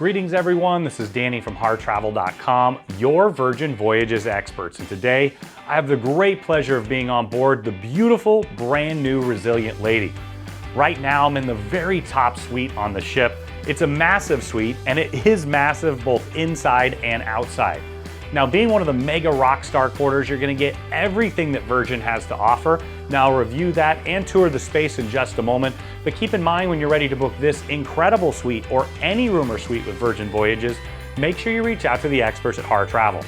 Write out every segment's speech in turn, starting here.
Greetings everyone, this is Danny from HarrTravel.com, your Virgin Voyages experts. And today I have the great pleasure of being on board the beautiful brand new Resilient Lady. Right now I'm in the very top suite on the ship. It's a massive suite and it is massive both inside and outside. Now, being one of the mega rockstar quarters, you're gonna get everything that Virgin has to offer. Now, I'll review that and tour the space in just a moment, but keep in mind when you're ready to book this incredible suite or any room or suite with Virgin Voyages, make sure you reach out to the experts at Harr Travel.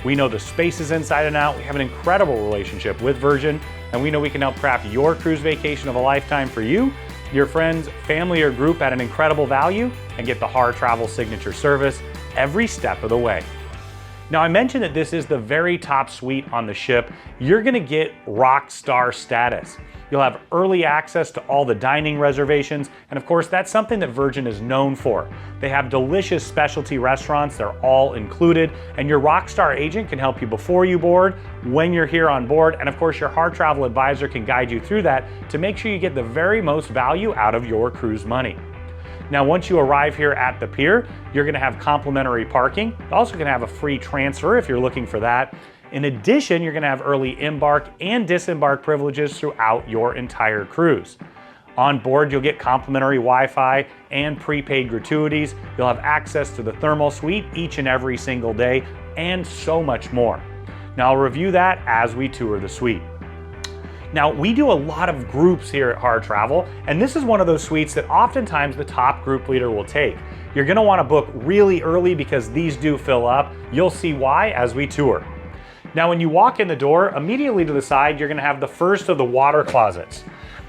We know the spaces inside and out, we have an incredible relationship with Virgin, and we know we can help craft your cruise vacation of a lifetime for you, your friends, family, or group at an incredible value, and get the Harr Travel signature service every step of the way. Now, I mentioned that this is the very top suite on the ship. You're gonna get rockstar status. You'll have early access to all the dining reservations, and of course, that's something that Virgin is known for. They have delicious specialty restaurants, they're all included, and your RockStar agent can help you before you board, when you're here on board, and of course, your Harr Travel advisor can guide you through that to make sure you get the very most value out of your cruise money. Now, once you arrive here at the pier, you're gonna have complimentary parking. You're also gonna have a free transfer if you're looking for that. In addition, you're gonna have early embark and disembark privileges throughout your entire cruise. On board, you'll get complimentary Wi-Fi and prepaid gratuities. You'll have access to the thermal suite each and every single day, and so much more. Now, I'll review that as we tour the suite. Now, we do a lot of groups here at Harr Travel, and this is one of those suites that oftentimes the top group leader will take. You're gonna wanna book really early because these do fill up. You'll see why as we tour. Now, when you walk in the door, immediately to the side, you're gonna have the first of the water closets.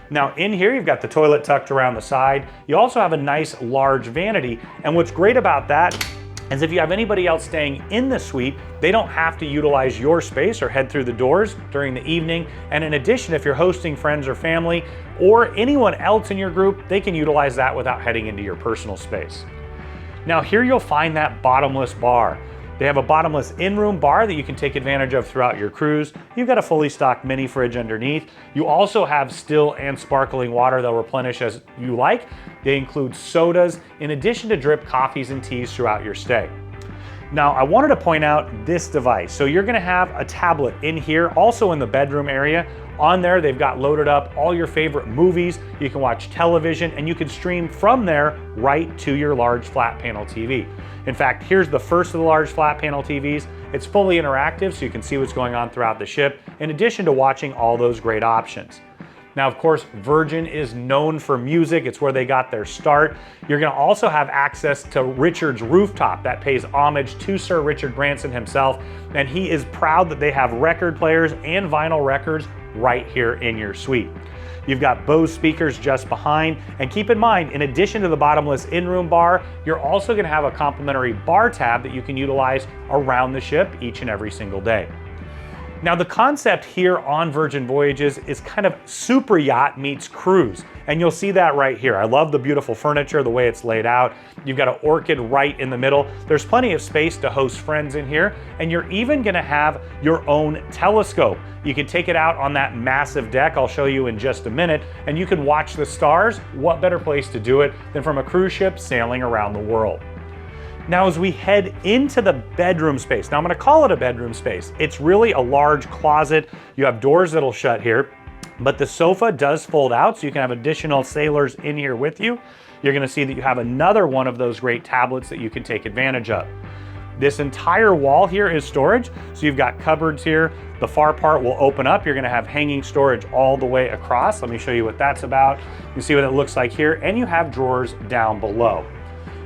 Now, in here, you've got the toilet tucked around the side. You also have a nice large vanity, and what's great about that is if you have anybody else staying in the suite, they don't have to utilize your space or head through the doors during the evening. And in addition, if you're hosting friends or family or anyone else in your group, they can utilize that without heading into your personal space. Now, here you'll find that bottomless bar. They have a bottomless in-room bar that you can take advantage of throughout your cruise. You've got a fully stocked mini fridge underneath. You also have still and sparkling water they'll replenish as you like. They include sodas in addition to drip coffees and teas throughout your stay. Now, I wanted to point out this device. So you're gonna have a tablet in here, also in the bedroom area. On there, they've got loaded up all your favorite movies. You can watch television and you can stream from there right to your large flat panel TV. In fact, here's the first of the large flat panel TVs. It's fully interactive, so you can see what's going on throughout the ship, in addition to watching all those great options. Now, of course, Virgin is known for music. It's where they got their start. You're gonna also have access to Richard's rooftop. That pays homage to Sir Richard Branson himself, and he is proud that they have record players and vinyl records right here in your suite. You've got Bose speakers just behind, and keep in mind, in addition to the bottomless in-room bar, you're also gonna have a complimentary bar tab that you can utilize around the ship each and every single day. Now, the concept here on Virgin Voyages is kind of super yacht meets cruise, and you'll see that right here. I love the beautiful furniture, the way it's laid out. You've got an orchid right in the middle. There's plenty of space to host friends in here, and you're even gonna have your own telescope. You can take it out on that massive deck I'll show you in just a minute, and you can watch the stars. What better place to do it than from a cruise ship sailing around the world? Now, as we head into the bedroom space, now I'm gonna call it a bedroom space. It's really a large closet. You have doors that'll shut here, but the sofa does fold out, so you can have additional sailors in here with you. You're gonna see that you have another one of those great tablets that you can take advantage of. This entire wall here is storage, so you've got cupboards here. The far part will open up. You're gonna have hanging storage all the way across. Let me show you what that's about. You can see what it looks like here, and you have drawers down below.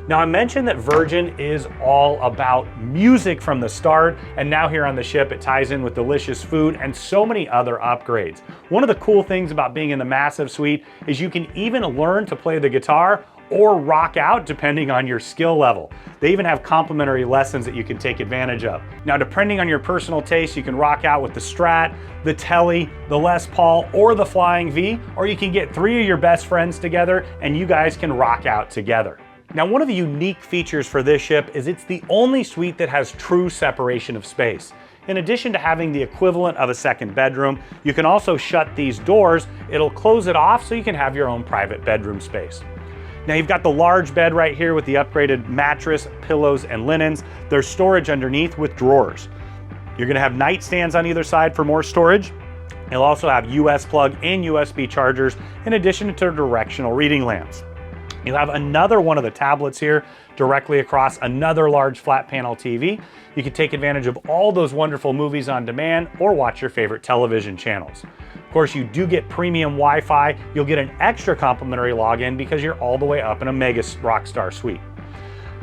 Now, I mentioned that Virgin is all about music from the start, and now here on the ship, it ties in with delicious food and so many other upgrades. One of the cool things about being in the massive suite is you can even learn to play the guitar or rock out depending on your skill level. They even have complimentary lessons that you can take advantage of. Now, depending on your personal taste, you can rock out with the Strat, the Telly, the Les Paul, or the Flying V, or you can get 3 of your best friends together and you guys can rock out together. Now, one of the unique features for this ship is it's the only suite that has true separation of space. In addition to having the equivalent of a second bedroom, you can also shut these doors. It'll close it off so you can have your own private bedroom space. Now you've got the large bed right here with the upgraded mattress, pillows, and linens. There's storage underneath with drawers. You're gonna have nightstands on either side for more storage. You'll also have US plug and USB chargers in addition to directional reading lamps. You'll have another one of the tablets here directly across another large flat panel TV. You can take advantage of all those wonderful movies on demand or watch your favorite television channels. Of course, you do get premium Wi-Fi. You'll get an extra complimentary login because you're all the way up in a MEGA ROCKSTAR suite.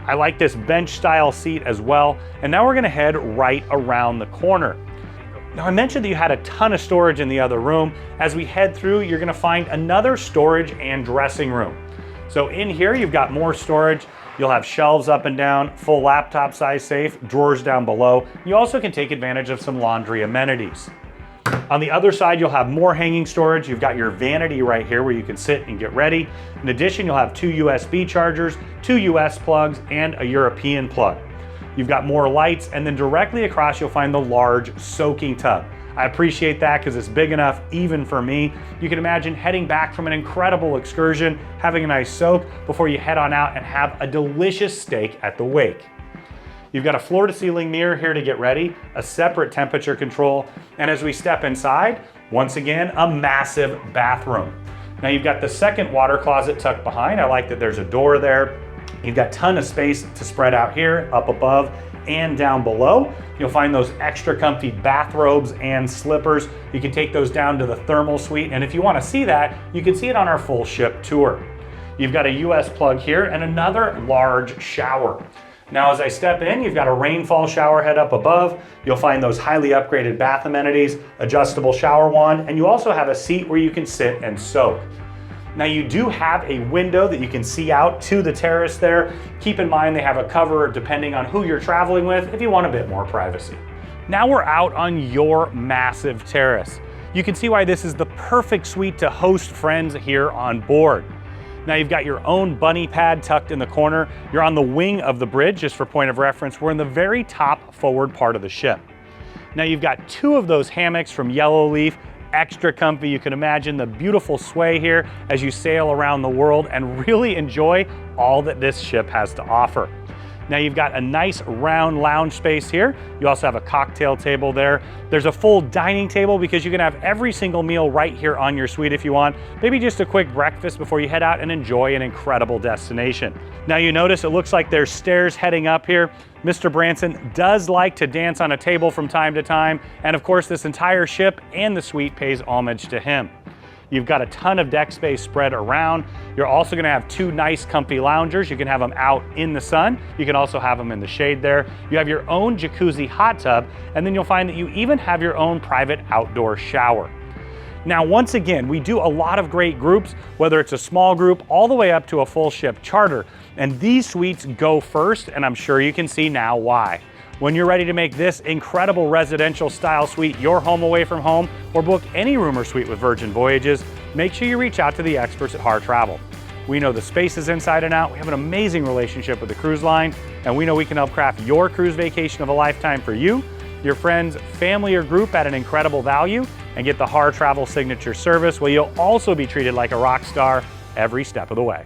I like this bench style seat as well. And now we're gonna head right around the corner. Now I mentioned that you had a ton of storage in the other room. As we head through, you're gonna find another storage and dressing room. So in here, you've got more storage. You'll have shelves up and down, full laptop size safe, drawers down below. You also can take advantage of some laundry amenities. On the other side, you'll have more hanging storage. You've got your vanity right here where you can sit and get ready. In addition, you'll have 2 USB chargers, 2 US plugs, and a European plug. You've got more lights, and then directly across, you'll find the large soaking tub. I appreciate that because it's big enough even for me. You can imagine heading back from an incredible excursion, having a nice soak before you head on out and have a delicious steak at the wake. You've got a floor to ceiling mirror here to get ready, a separate temperature control, and as we step inside, once again, a massive bathroom. Now you've got the second water closet tucked behind. I like that there's a door there. You've got a ton of space to spread out here, up above and down below. You'll find those extra comfy bathrobes and slippers. You can take those down to the thermal suite, and if you want to see that, you can see it on our full ship tour. You've got a US plug here and another large shower. Now as I step in, you've got a rainfall shower head up above. You'll find those highly upgraded bath amenities, adjustable shower wand, and you also have a seat where you can sit and soak. Now you do have a window that you can see out to the terrace there. Keep in mind they have a cover depending on who you're traveling with if you want a bit more privacy. Now we're out on your massive terrace. You can see why this is the perfect suite to host friends here on board. Now you've got your own bunny pad tucked in the corner. You're on the wing of the bridge, just for point of reference. We're in the very top forward part of the ship. Now you've got 2 of those hammocks from Yellow Leaf, extra comfy. You can imagine the beautiful sway here as you sail around the world and really enjoy all that this ship has to offer. Now you've got a nice round lounge space here. You also have a cocktail table there. There's a full dining table because you can have every single meal right here on your suite if you want. Maybe just a quick breakfast before you head out and enjoy an incredible destination. Now you notice it looks like there's stairs heading up here. Mr. Branson does like to dance on a table from time to time. And of course, this entire ship and the suite pays homage to him. You've got a ton of deck space spread around. You're also gonna have 2 nice comfy loungers. You can have them out in the sun. You can also have them in the shade there. You have your own jacuzzi hot tub, and then you'll find that you even have your own private outdoor shower. Now, once again, we do a lot of great groups, whether it's a small group all the way up to a full ship charter. And these suites go first, and I'm sure you can see now why. When you're ready to make this incredible residential style suite your home away from home, or book any room or suite with Virgin Voyages, make sure you reach out to the experts at Harr Travel. We know the spaces inside and out. We have an amazing relationship with the cruise line, and we know we can help craft your cruise vacation of a lifetime for you, your friends, family, or group at an incredible value, and get the Harr Travel signature service where you'll also be treated like a rock star every step of the way.